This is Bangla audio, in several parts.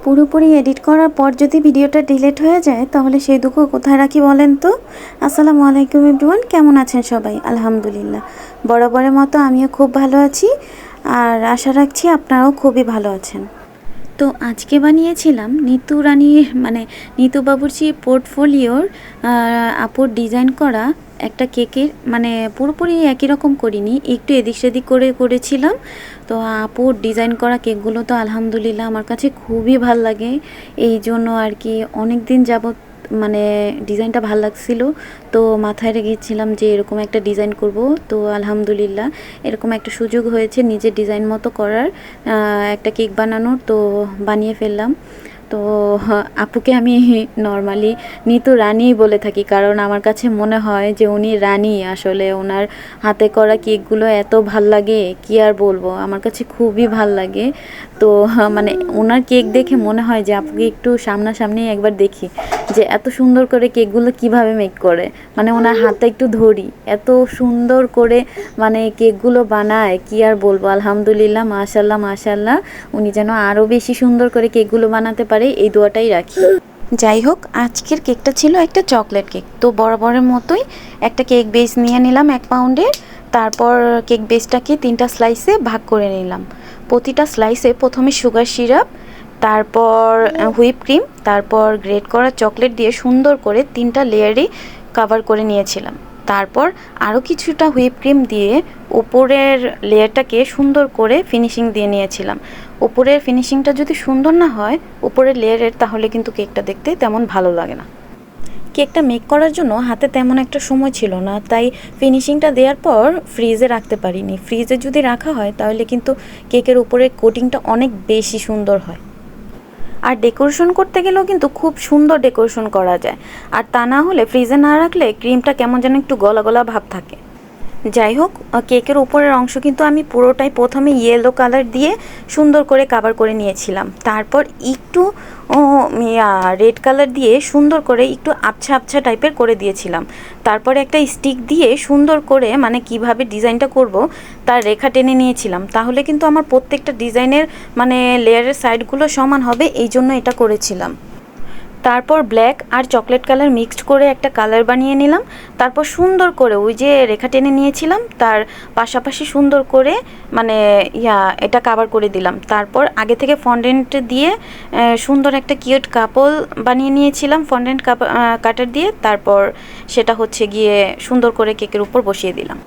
পুরোপুরি এডিট করার পর যদি ভিডিওটা ডিলিট হয়ে যায় তাহলে সেই দুঃখ কোথায় রাখি বলেন তো। আসসালামু আলাইকুম এভরিওয়ান, কেমন আছেন সবাই? আলহামদুলিল্লাহ বরাবরের মতো আমিও খুব ভালো আছি, আর আশা রাখছি আপনারাও খুবই ভালো আছেন। তো আজকে বানিয়েছিলাম নিতু রানীর নিতু বাবুর্চি পোর্টফোলিওর আপুর ডিজাইন করা একটা কেকের, পুরোপুরি একই রকম করিনি, একটু এদিক সেদিক করে করেছিলাম। তো আপুর ডিজাইন করা কেকগুলো তো আলহামদুলিল্লাহ আমার কাছে খুবই ভাল লাগে, এই জন্য আর কি অনেক দিন যাবত ডিজাইনটা ভাল লাগছিল। তো মাথায় রেখেছিলাম যে এরকম একটা ডিজাইন করব। তো আলহামদুলিল্লাহ এরকম একটা সুযোগ হয়েছে নিজের ডিজাইন মতো করার, একটা কেক বানানোর। তো বানিয়ে ফেললাম। তো আপুকে আমি নর্মালি নিতু রানী বলে থাকি, কারণ আমার কাছে মনে হয় যে উনি রানী। আসলে ওনার হাতে করা কেকগুলো এত ভাল লাগে, কি আর বলবো, আমার কাছে খুবই ভাল লাগে। তো ওনার কেক দেখে মনে হয় যে আপুকে একটু সামনাসামনি একবার দেখি যে এত সুন্দর করে কেকগুলো কিভাবে মেক করে, ওনার হাতটা একটু ধরি, এত সুন্দর করে কেকগুলো বানায়, কি আর বলবো। আলহামদুলিল্লাহ, মাশাল্লাহ মাশাল্লাহ, উনি যেন আরও বেশি সুন্দর করে কেকগুলো বানাতে পারে, এই দোয়াটাই রাখি। যাই হোক, আজকের কেকটা ছিল একটা চকলেট কেক। তো বরাবরের মতোই একটা কেক বেস নিয়ে নিলাম 1 পাউন্ডের। তারপর কেক বেসটাকে 3টা স্লাইসে ভাগ করে নিলাম। প্রতিটা স্লাইসে প্রথমে সুগার সিরাপ, তারপর হুইপ ক্রিম, তারপর গ্রেট করা চকলেট দিয়ে সুন্দর করে 3টা লেয়ারে কভার করে নিয়েছিলাম। তারপর আরও কিছুটা হুইপ ক্রিম দিয়ে উপরের লেয়ারটাকে সুন্দর করে ফিনিশিং দিয়ে নিয়েছিলাম। উপরের ফিনিশিংটা যদি সুন্দর না হয় উপরের লেয়ারের, তাহলে কিন্তু কেকটা দেখতে তেমন ভালো লাগে না। কেকটা মেক করার জন্য হাতে তেমন একটা সময় ছিল না, তাই ফিনিশিংটা দেওয়ার পর ফ্রিজে রাখতে পারিনি। ফ্রিজে যদি রাখা হয় তাহলে কিন্তু কেকের উপরের কোটিংটা অনেক বেশি সুন্দর হয়, আর ডেকোরেশন করতে গেলেও কিন্তু খুব সুন্দর ডেকোরেশন করা যায়। আর তা না হলে ফ্রিজে না রাখলে ক্রিমটা কেমন যেন একটু গলা গলা ভাব থাকে। যাই হোক, কেকের উপরের অংশ কিন্তু আমি পুরোটাই প্রথমে ইয়েলো কালার দিয়ে সুন্দর করে কাভার করে নিয়েছিলাম। তারপর একটু রেড কালার দিয়ে সুন্দর করে একটু আবছা আবছা টাইপের করে দিয়েছিলাম। তারপরে একটা স্টিক দিয়ে সুন্দর করে কিভাবে ডিজাইনটা করব তার রেখা টেনে নিয়েছিলাম। তাহলে কিন্তু আমার প্রত্যেকটা ডিজাইনের লেয়ারের সাইডগুলো সমান হবে, এই জন্য এটা করেছিলাম। তারপর ব্ল্যাক আর চকলেট কালার মিক্সড করে একটা কালার বানিয়ে নিলাম। তারপর সুন্দর করে ওই যে রেখা টেনে নিয়েছিলাম তার পাশাপাশি সুন্দর করে এটা কাভার করে দিলাম। তারপর আগে থেকে ফন্ডেন্ট দিয়ে সুন্দর একটা কিউট কাপল বানিয়ে নিয়েছিলাম ফন্ডেন্ট কাটার দিয়ে। তারপর সেটা হচ্ছে গিয়ে সুন্দর করে কেকের উপর বসিয়ে দিলাম।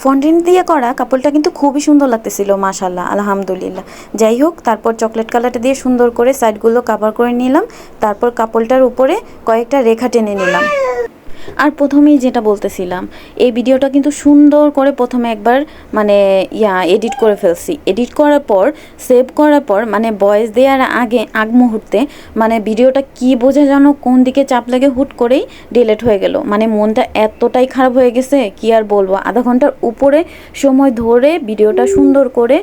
ফন্ডেন্ট দিয়ে করা কাপড়টা কিন্তু খুবই সুন্দর লাগতেছিল, মাশাল্লাহ আলহামদুলিল্লাহ। যাই হোক, তারপর চকলেট কালারটা দিয়ে সুন্দর করে সাইডগুলো কভার করে নিলাম। তারপর কাপড়টার উপরে কয়েকটা রেখা টেনে নিলাম। আর প্রথমেই যেটা বলতেছিলাম, এই ভিডিওটা কিন্তু সুন্দর করে প্রথমে একবার এডিট করে ফেলছি। এডিট করার পর সেভ করার পর ভয়েস দেওয়ার আগ মুহূর্তে ভিডিওটা কি বোঝা যেন কোন দিকে চাপ লেগে হুট করেই ডিলিট হয়ে গেল। মনটা এতটাই খারাপ হয়ে গেছে, কি আর বলবো। আধা ঘন্টার উপরে সময় ধরে ভিডিওটা সুন্দর করে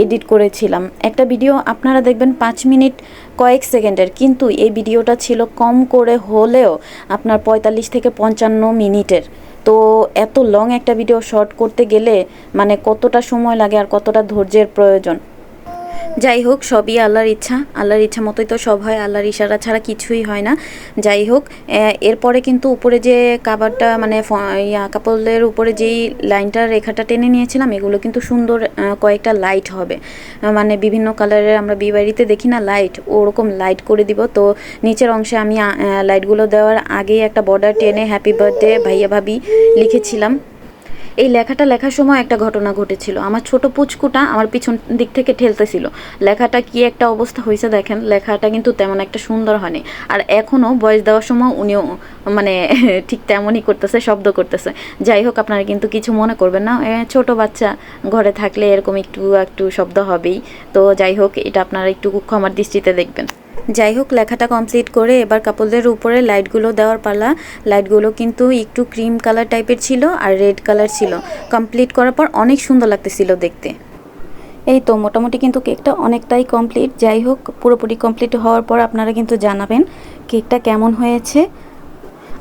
এডিট করেছিলাম। একটা ভিডিও আপনারা দেখবেন 5 মিনিট কয়েক সেকেন্ডের, কিন্তু এই ভিডিওটা ছিল কম করে হলেও আপনার 45 থেকে 55 মিনিটের। তো এত লং একটা ভিডিও শর্ট করতে গেলে কতটা সময় লাগে আর কতটা ধৈর্যের প্রয়োজন। যাই হোক, সবই আল্লাহর ইচ্ছা, আল্লাহর ইচ্ছা মতোই তো সব হয়, আল্লাহর ইশারা ছাড়া কিছুই হয় না। যাই হোক, এরপরে কিন্তু উপরে যে কাভারটা কাপড়ের উপরে যেই লাইনটা রেখাটা টেনে নিয়েছিলাম, এগুলো কিন্তু সুন্দর কয়েকটা লাইট হবে। বিভিন্ন কালারের আমরা বিয়েবাড়িতে দেখি না লাইট, ওরকম লাইট করে দিব। তো নিচের অংশে আমি লাইটগুলো দেওয়ার আগেই একটা বর্ডার টেনে হ্যাপি বার্থডে ভাইয়া ভাবি লিখেছিলাম। এই লেখাটা লেখার সময় একটা ঘটনা ঘটেছিল। আমার ছোট পুচকুটা আমার পিছন দিক থেকে ঠেলতেছিল। লেখাটা কি একটা অবস্থা হয়েছে দেখেন, লেখাটা কিন্তু তেমন একটা সুন্দর হয়নি। আর এখনও ভয়েস দেওয়ার সময় উনিও ঠিক তেমনই করতেছে, শব্দ করতেছে। যাই হোক, আপনারা কিন্তু কিছু মনে করবেন না, ছোট বাচ্চা ঘরে থাকলে এরকম একটু একটু শব্দ হবেই। তো যাই হোক, এটা আপনারা একটু ক্ষমার দৃষ্টিতে দেখবেন। যাই হোক, লেখাটা কমপ্লিট করে এবার কাপড়দের উপরে লাইটগুলো দেওয়ার পালা। লাইটগুলো কিন্তু একটু ক্রিম কালার টাইপের ছিল আর রেড কালার ছিল। কমপ্লিট করার পর অনেক সুন্দর লাগতেছিল দেখতে। এই তো মোটামুটি কিন্তু কেকটা অনেকটাই কমপ্লিট। যাই হোক, পুরোপুরি কমপ্লিট হওয়ার পর আপনারা কিন্তু জানাবেন কেকটা কেমন হয়েছে।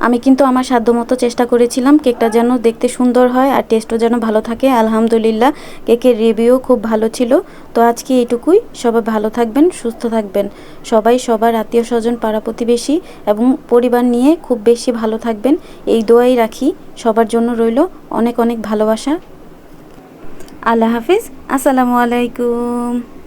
আমি কিন্তু আমার সাধ্যমতো চেষ্টা করেছিলাম কেকটা যেন দেখতে সুন্দর হয় আর টেস্টও যেন ভালো থাকে। আলহামদুলিল্লাহ কেকের রিভিউ খুব ভালো ছিল। তো আজকে এইটুকুই। সবাই ভালো থাকবেন, সুস্থ থাকবেন। সবাই সবার আত্মীয় স্বজন, পাড়া প্রতিবেশী এবং পরিবার নিয়ে খুব বেশি ভালো থাকবেন, এই দোয়াই রাখি। সবার জন্য রইল অনেক অনেক ভালোবাসা। আল্লাহ হাফিজ। আসসালামু আলাইকুম।